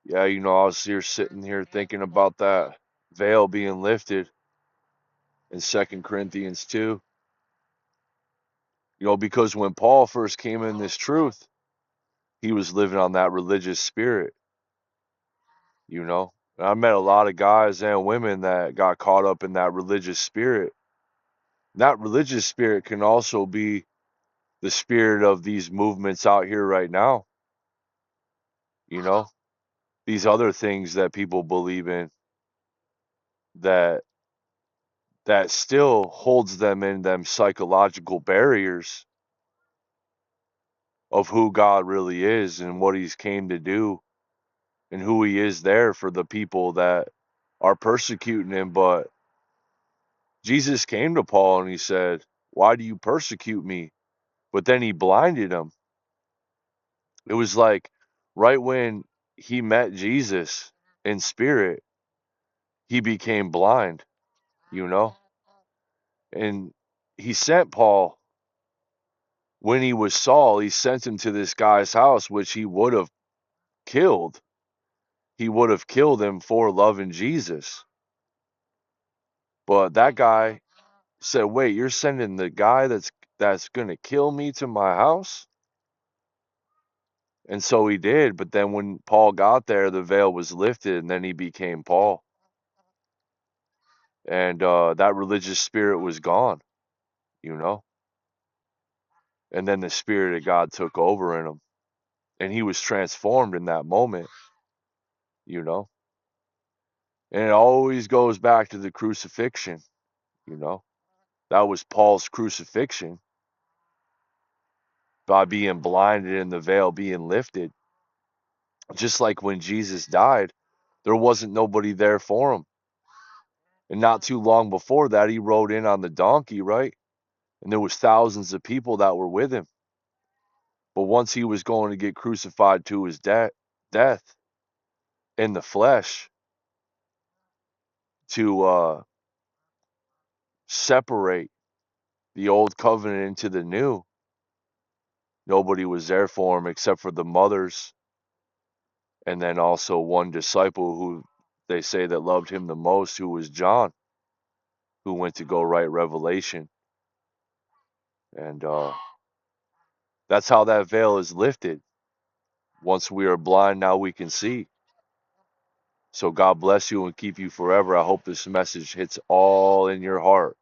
Yeah, I was here sitting here thinking about that veil being lifted in 2 Corinthians 2. Because when Paul first came in this truth, he was living on that religious spirit, you know. And I met a lot of guys and women that got caught up in that religious spirit. That religious spirit can also be the spirit of these movements out here right now, you know, these other things that people believe in that still holds them in them psychological barriers of who God really is and what he's came to do and who he is there for the people that are persecuting him. But Jesus came to Paul and he said, "Why do you persecute me?" But then he blinded him. It was like right when he met Jesus in spirit, he became blind, you know? And he sent Paul when he was Saul, he sent him to this guy's house, which he would have killed. He would have killed him for loving Jesus. But that guy said, "Wait, you're sending the guy that's going to kill me to my house?" And so he did, but then when Paul got there, the veil was lifted and then he became Paul. And that religious spirit was gone, you know? And then the spirit of God took over in him and he was transformed in that moment, you know? And it always goes back to the crucifixion, you know? That was Paul's crucifixion by being blinded and the veil being lifted. Just like when Jesus died, there wasn't nobody there for him. And not too long before that, he rode in on the donkey, right? And there was thousands of people that were with him. But once he was going to get crucified to his death in the flesh to separate the old covenant into the new, nobody was there for him except for the mothers and then also one disciple who they say that loved him the most, who was John, who went to go write Revelation. And that's how that veil is lifted. Once we are blind, now we can see. So God bless you and keep you forever. I hope this message hits all in your heart.